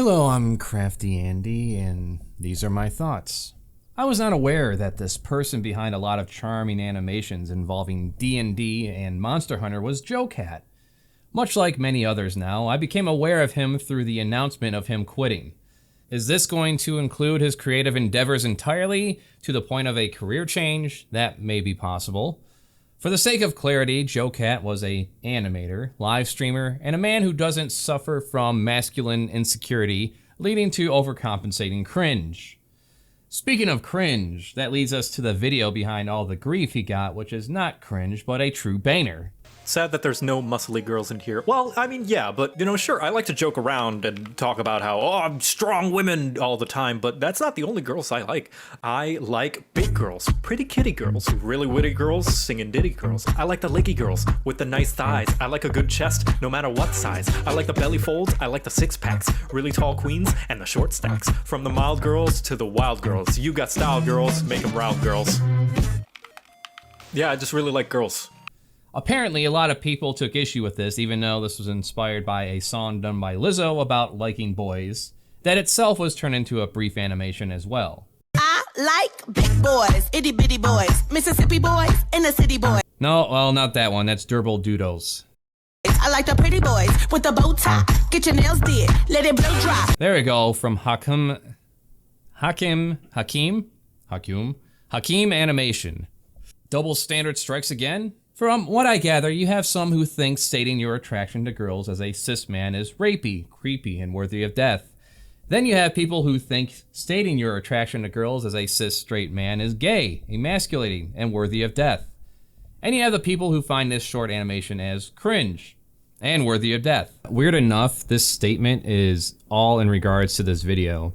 Hello, I'm Craftyandy, and these are my thoughts. I was not aware that this person behind a lot of charming animations involving D&D and Monster Hunter was JOCAT. Much like many others now, I became aware of him through the announcement of him quitting. Is this going to include his creative endeavors entirely, to the point of a career change? That may be possible. For the sake of clarity, JOCAT was an animator, live streamer, and a man who doesn't suffer from masculine insecurity, leading to overcompensating cringe. Speaking of cringe, that leads us to the video behind all the grief he got, which is not cringe, but a true banger. Sad that there's no muscly girls in here. Well, I mean, yeah, but, sure, I like to joke around and talk about how, I'm strong women all the time, but that's not the only girls I like. I like big girls, pretty kitty girls, really witty girls, singing ditty girls. I like the leggy girls with the nice thighs. I like a good chest, no matter what size. I like the belly folds, I like the six packs, really tall queens, and the short stacks. From the mild girls to the wild girls. You got style girls, make them round girls. Yeah, I just really like girls. Apparently, a lot of people took issue with this, even though this was inspired by a song done by Lizzo about liking boys, that itself was turned into a brief animation as well. I like big boys, itty bitty boys, Mississippi boys, and the city boys. No, well, not that one, that's Durble Doodles. I like the pretty boys with the bow tie. Get your nails did, let it blow dry. There we go, from Hakim Animation. Double standard strikes again? From what I gather, you have some who think stating your attraction to girls as a cis man is rapey, creepy, and worthy of death. Then you have people who think stating your attraction to girls as a cis straight man is gay, emasculating, and worthy of death. And you have the people who find this short animation as cringe and worthy of death. Weird enough, this statement is all in regards to this video.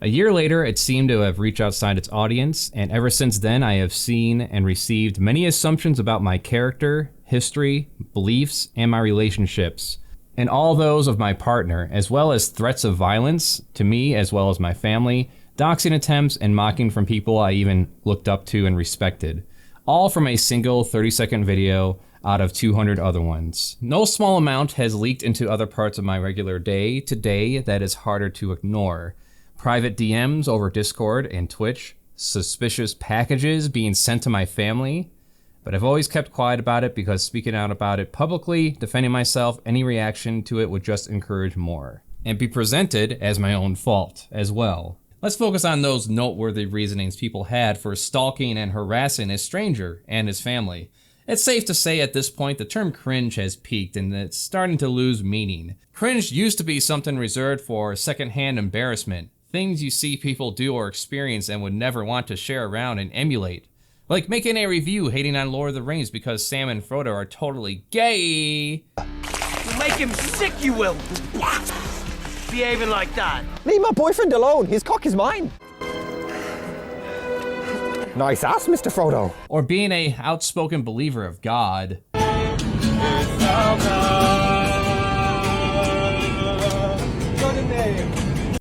A year later, it seemed to have reached outside its audience, and ever since then I have seen and received many assumptions about my character, history, beliefs, and my relationships, and all those of my partner, as well as threats of violence to me as well as my family, doxing attempts, and mocking from people I even looked up to and respected. All from a single 30-second video out of 200 other ones. No small amount has leaked into other parts of my regular day-to-day that is harder to ignore. Private DMs over Discord and Twitch, suspicious packages being sent to my family, but I've always kept quiet about it because speaking out about it publicly, defending myself, any reaction to it would just encourage more, and be presented as my own fault as well. Let's focus on those noteworthy reasonings people had for stalking and harassing a stranger and his family. It's safe to say at this point the term cringe has peaked and it's starting to lose meaning. Cringe used to be something reserved for secondhand embarrassment. Things you see people do or experience and would never want to share around and emulate. Like making a review hating on Lord of the Rings because Sam and Frodo are totally gay. You make him sick, you will. Behaving like that. Leave my boyfriend alone. His cock is mine. Nice ass, Mr. Frodo. Or being a outspoken believer of God.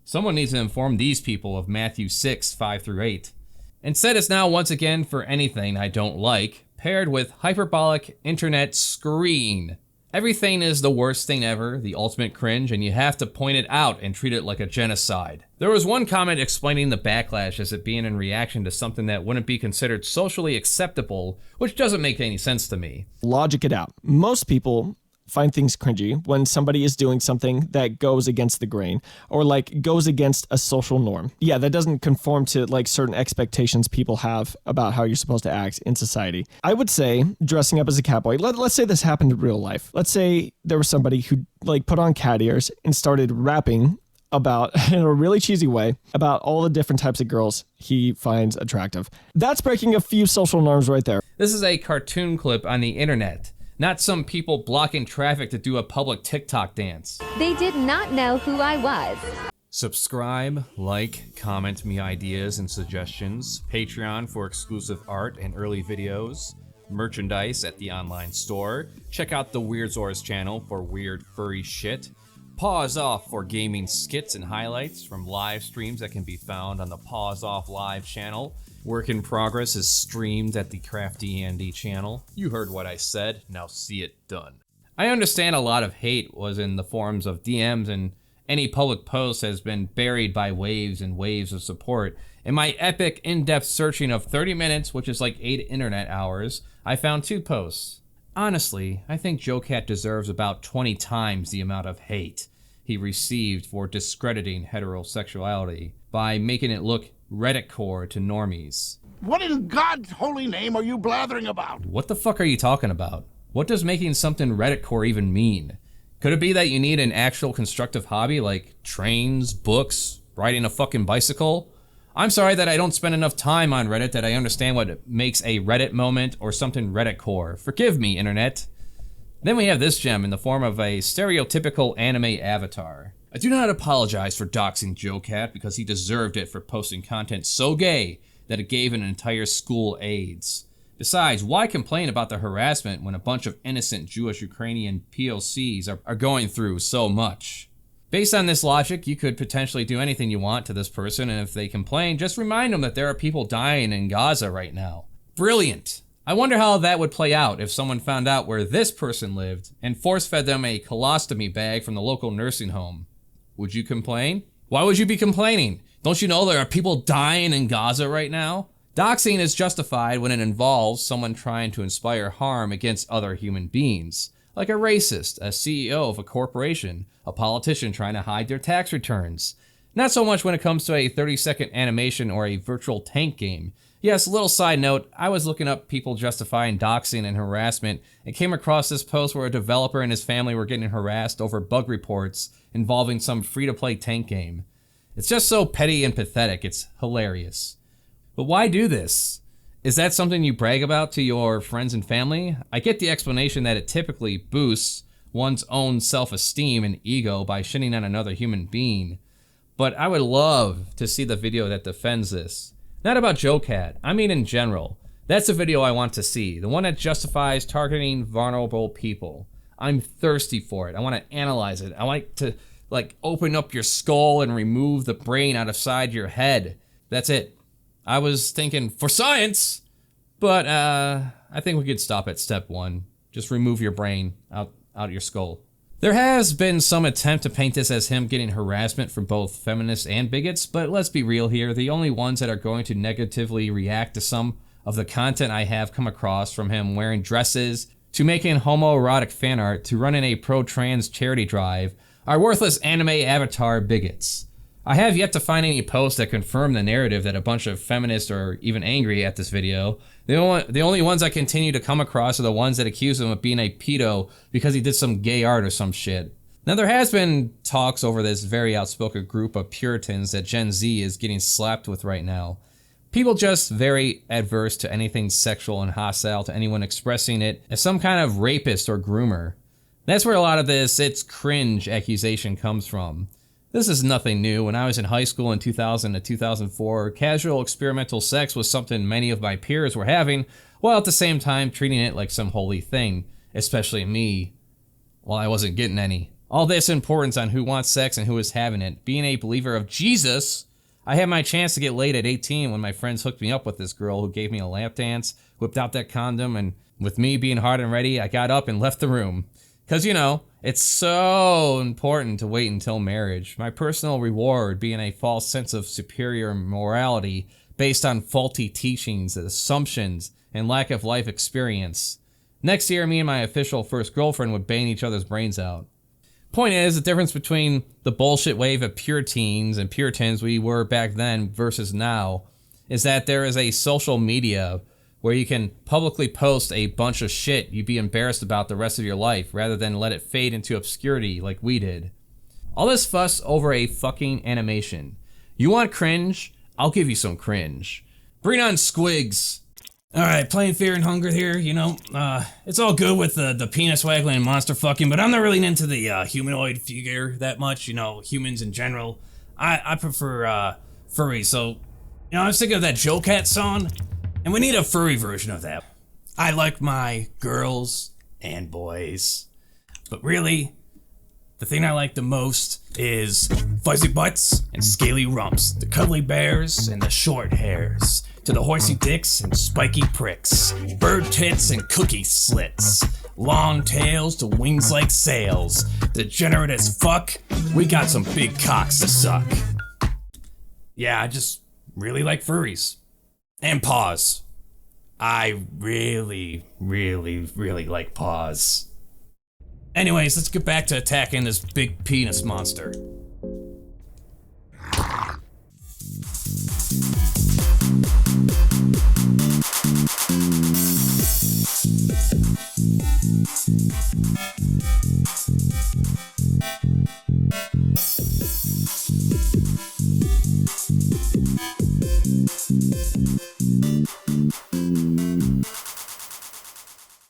Someone needs to inform these people of Matthew 6, 5-8. Instead, it's now once again for anything I don't like, paired with hyperbolic internet screen. Everything is the worst thing ever, the ultimate cringe, and you have to point it out and treat it like a genocide. There was one comment explaining the backlash as it being in reaction to something that wouldn't be considered socially acceptable, which doesn't make any sense to me. Logic it out. Most people find things cringy when somebody is doing something that goes against the grain or like goes against a social norm. Yeah, that doesn't conform to like certain expectations people have about how you're supposed to act in society. I would say dressing up as a cowboy. Let's say this happened in real life. Let's say there was somebody who like put on cat ears and started rapping about, in a really cheesy way, about all the different types of girls he finds attractive. That's breaking a few social norms right there. This is a cartoon clip on the internet. Not some people blocking traffic to do a public TikTok dance. They did not know who I was. Subscribe, like, comment me ideas and suggestions. Patreon for exclusive art and early videos. Merchandise at the online store. Check out the Weird Zors channel for weird furry shit. Pause Off for gaming skits and highlights from live streams that can be found on the Pause Off Live channel. Work in Progress is streamed at the Craftyandy channel. You heard what I said, now see it done. I understand a lot of hate was in the forms of DMs and Any public post has been buried by waves and waves of support. In my epic in-depth searching of 30 minutes, which is like 8 internet hours, I found 2 posts. Honestly, I think JOCAT deserves about 20 times the amount of hate he received for discrediting heterosexuality by making it look Reddit-core to normies. What in God's holy name are you blathering about? What the fuck are you talking about? What does making something Reddit-core even mean? Could it be that you need an actual constructive hobby like trains, books, riding a fucking bicycle? I'm sorry that I don't spend enough time on Reddit that I understand what makes a Reddit moment or something Reddit-core. Forgive me, internet. Then we have this gem in the form of a stereotypical anime avatar. I do not apologize for doxing JOCAT because he deserved it for posting content so gay that it gave an entire school AIDS. Besides, why complain about the harassment when a bunch of innocent Jewish Ukrainian POCs are going through so much? Based on this logic, you could potentially do anything you want to this person, and if they complain, just remind them that there are people dying in Gaza right now. Brilliant! I wonder how that would play out if someone found out where this person lived and force-fed them a colostomy bag from the local nursing home. Would you complain? Why would you be complaining? Don't you know there are people dying in Gaza right now? Doxing is justified when it involves someone trying to inspire harm against other human beings, like a racist, a CEO of a corporation, a politician trying to hide their tax returns. Not so much when it comes to a 30-second animation or a virtual tank game. Yes, little side note, I was looking up people justifying doxing and harassment and came across this post where a developer and his family were getting harassed over bug reports involving some free-to-play tank game. It's just so petty and pathetic, it's hilarious. But why do this? Is that something you brag about to your friends and family? I get the explanation that it typically boosts one's own self-esteem and ego by shitting on another human being, but I would love to see the video that defends this. Not about JOCAT, I mean in general. That's the video I want to see, the one that justifies targeting vulnerable people. I'm thirsty for it. I want to analyze it. I like to open up your skull and remove the brain out of side your head. That's it. I was thinking for science, but I think we could stop at step 1. Just remove your brain out your skull. There has been some attempt to paint this as him getting harassment from both feminists and bigots, but let's be real here. The only ones that are going to negatively react to some of the content I have come across, from him wearing dresses to making homoerotic fan art to running a pro-trans charity drive, are worthless anime avatar bigots. I have yet to find any posts that confirm the narrative that a bunch of feminists are even angry at this video. The only ones I continue to come across are the ones that accuse him of being a pedo because he did some gay art or some shit. Now there has been talks over this very outspoken group of Puritans that Gen Z is getting slapped with right now. People just very adverse to anything sexual and hostile to anyone expressing it as some kind of rapist or groomer. That's where a lot of this "it's cringe" accusation comes from. This is nothing new. When I was in high school in 2000 to 2004, casual experimental sex was something many of my peers were having, while at the same time treating it like some holy thing, especially me, while I wasn't getting any. All this importance on who wants sex and who is having it. Being a believer of Jesus, I had my chance to get laid at 18 when my friends hooked me up with this girl who gave me a lap dance, whipped out that condom, and with me being hard and ready, I got up and left the room. Because, you know, it's so important to wait until marriage. My personal reward being a false sense of superior morality based on faulty teachings, assumptions, and lack of life experience. Next year, me and my official first girlfriend would bang each other's brains out. Point is, the difference between the bullshit wave of Puritans and Puritans we were back then versus now is that there is a social media where you can publicly post a bunch of shit you'd be embarrassed about the rest of your life rather than let it fade into obscurity like we did. All this fuss over a fucking animation. You want cringe? I'll give you some cringe. Bring on squigs. Alright, playing Fear and Hunger here, you know, it's all good with the penis waggling and monster fucking, but I'm not really into the humanoid figure that much, you know, humans in general. I prefer furry, so, you know, I was thinking of that JOCAT song, and we need a furry version of that. I like my girls and boys, but really, the thing I like the most is fuzzy butts and scaly rumps, the cuddly bears and the short hairs, to the horsey dicks and spiky pricks, bird tits and cookie slits, long tails to wings like sails. Degenerate as fuck, we got some big cocks to suck. Yeah, I just really like furries. And paws. I really, really, really like paws. Anyways, let's get back to attacking this big penis monster.